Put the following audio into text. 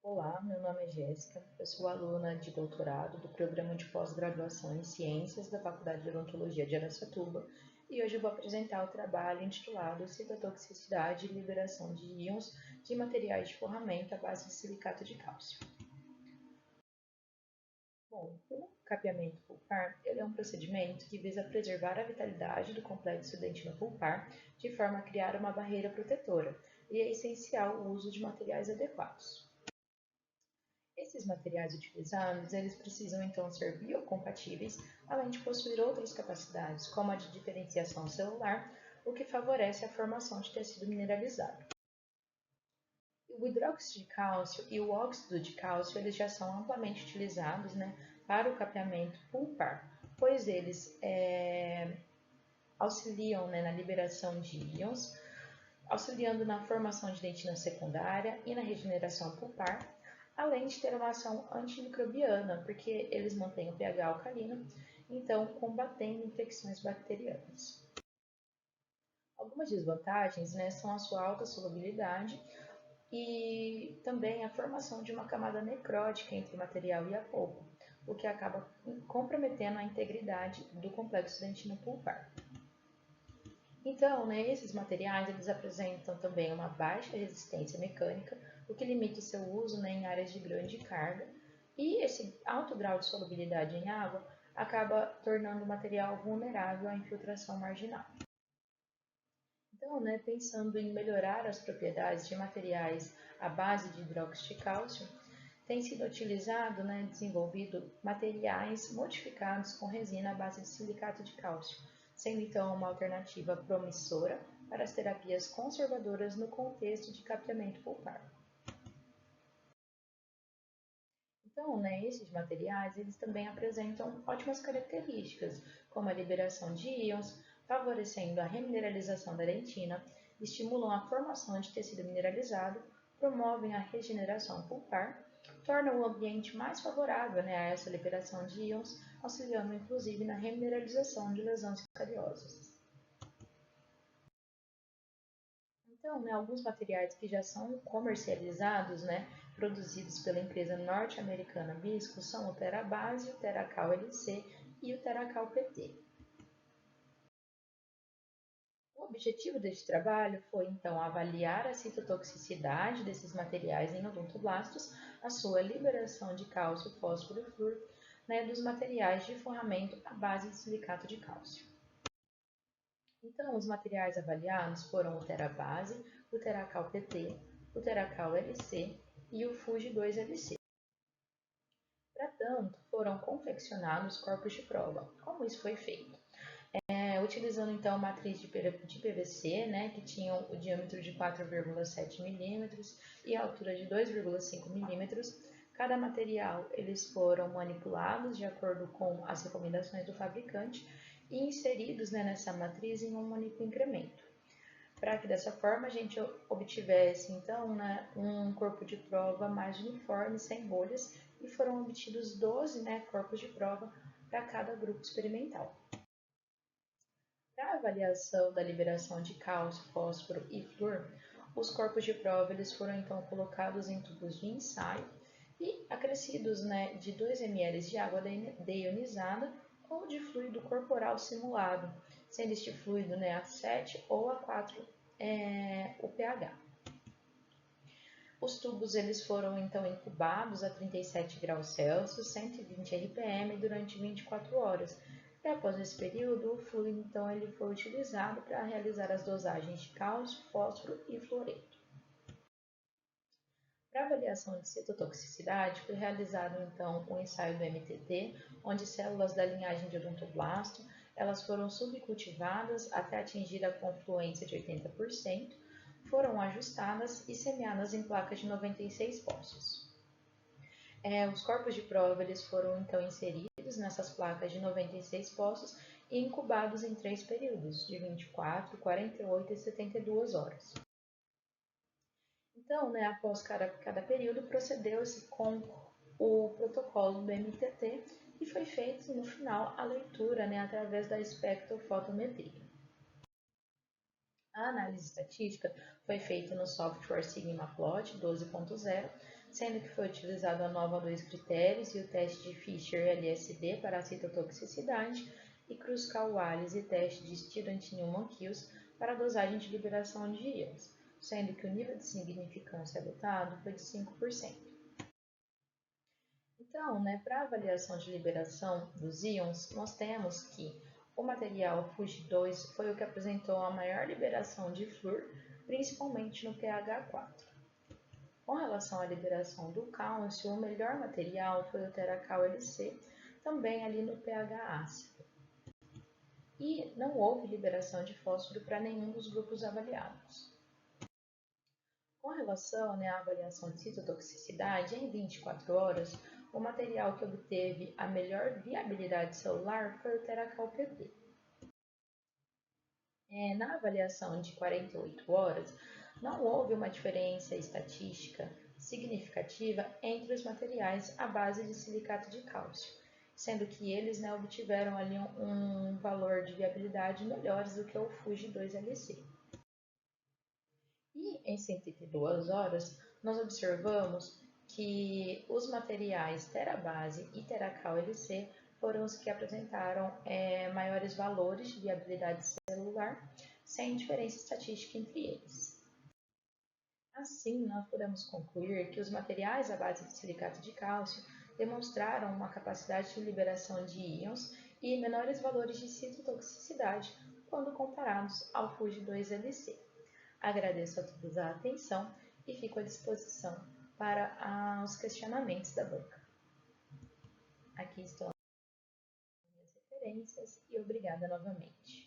Olá, meu nome é Jéssica, eu sou aluna de doutorado do Programa de Pós-Graduação em Ciências da Faculdade de Odontologia de Araçatuba e hoje eu vou apresentar o trabalho intitulado Citotoxicidade e Liberação de íons de materiais de forramento à base de silicato de cálcio. Bom, o capeamento pulpar ele é um procedimento que visa preservar a vitalidade do complexo dentino-pulpar de forma a criar uma barreira protetora e é essencial o uso de materiais adequados. Esses materiais utilizados, eles precisam então ser biocompatíveis, além de possuir outras capacidades, como a de diferenciação celular, o que favorece a formação de tecido mineralizado. O hidróxido de cálcio e o óxido de cálcio, eles já são amplamente utilizados, para o capeamento pulpar, pois eles auxiliam, na liberação de íons, auxiliando na formação de dentina secundária e na regeneração pulpar, além de ter uma ação antimicrobiana, porque eles mantêm o pH alcalino, então combatendo infecções bacterianas. Algumas desvantagens, são a sua alta solubilidade e também a formação de uma camada necrótica entre o material e a polpa, o que acaba comprometendo a integridade do complexo dentino-pulpar. Então, esses materiais eles apresentam também uma baixa resistência mecânica, o que limita o seu uso em áreas de grande carga, e esse alto grau de solubilidade em água acaba tornando o material vulnerável à infiltração marginal. Então, pensando em melhorar as propriedades de materiais à base de hidróxido de cálcio, tem sido utilizado, desenvolvido materiais modificados com resina à base de silicato de cálcio, sendo então uma alternativa promissora para as terapias conservadoras no contexto de capeamento pulpar. Então, esses materiais eles também apresentam ótimas características, como a liberação de íons, favorecendo a remineralização da dentina, estimulam a formação de tecido mineralizado, promovem a regeneração pulpar, tornam o ambiente mais favorável a essa liberação de íons, auxiliando inclusive na remineralização de lesões cariosas. Então, alguns materiais que já são comercializados, produzidos pela empresa norte-americana Bisco, são o TeraBase, o TeraCal LC e o TeraCal PT. O objetivo deste trabalho foi, então, avaliar a citotoxicidade desses materiais em odontoblastos, a sua liberação de cálcio, fósforo e flúor, dos materiais de forramento à base de silicato de cálcio. Então, os materiais avaliados foram o TeraBase, o TeraCal PT, o TeraCal LC e o Fuji 2LC. Para tanto, foram confeccionados corpos de prova. Como isso foi feito? Utilizando então matriz de PVC, que tinham o diâmetro de 4,7 mm e a altura de 2,5 mm, cada material eles foram manipulados de acordo com as recomendações do fabricante e inseridos nessa matriz em um único incremento, para que dessa forma a gente obtivesse então um corpo de prova mais uniforme, sem bolhas, e foram obtidos 12 corpos de prova para cada grupo experimental. Para a avaliação da liberação de cálcio, fósforo e flúor, os corpos de prova eles foram então colocados em tubos de ensaio e acrescidos de 2 ml de água deionizada ou de fluido corporal simulado, sendo este fluido a 7 ou a 4 o pH. Os tubos eles foram então incubados a 37 graus Celsius, 120 RPM durante 24 horas. E após esse período, o fluido então ele foi utilizado para realizar as dosagens de cálcio, fósforo e fluoreto. Para avaliação de citotoxicidade, foi realizado então o ensaio do MTT, onde células da linhagem de odontoblasto elas foram subcultivadas até atingir a confluência de 80%, foram ajustadas e semeadas em placas de 96 poços. Os corpos de prova eles foram então inseridos nessas placas de 96 poços e incubados em 3 períodos, de 24, 48 e 72 horas. Então, após cada período, procedeu-se com o protocolo do MTT e foi feito no final a leitura através da espectrofotometria. A análise estatística foi feita no software SigmaPlot 12.0, sendo que foi utilizado a nova 2 critérios e o teste de Fisher-LSD para a citotoxicidade e Kruskal-Wallis e teste de Stewart-Newman-Kills para a dosagem de liberação de íons, sendo que o nível de significância adotado foi de 5%. Então, para a avaliação de liberação dos íons, nós temos que o material FUJ2 foi o que apresentou a maior liberação de flúor, principalmente no pH 4. Com relação à liberação do cálcio, o melhor material foi o Teracal-LC, também ali no pH ácido. E não houve liberação de fósforo para nenhum dos grupos avaliados. Com relação à avaliação de citotoxicidade, em 24 horas, o material que obteve a melhor viabilidade celular foi o Teracal-PP. Na avaliação de 48 horas, não houve uma diferença estatística significativa entre os materiais à base de silicato de cálcio, sendo que eles obtiveram ali um valor de viabilidade melhores do que o FUJ2LC. E em 102 horas, nós observamos que os materiais Terabase e Teracal-LC foram os que apresentaram maiores valores de viabilidade celular, sem diferença estatística entre eles. Assim, nós podemos concluir que os materiais à base de silicato de cálcio demonstraram uma capacidade de liberação de íons e menores valores de citotoxicidade quando comparados ao FUJ2LC. Agradeço a todos a atenção e fico à disposição para os questionamentos da banca. Aqui estão as minhas referências e obrigada novamente.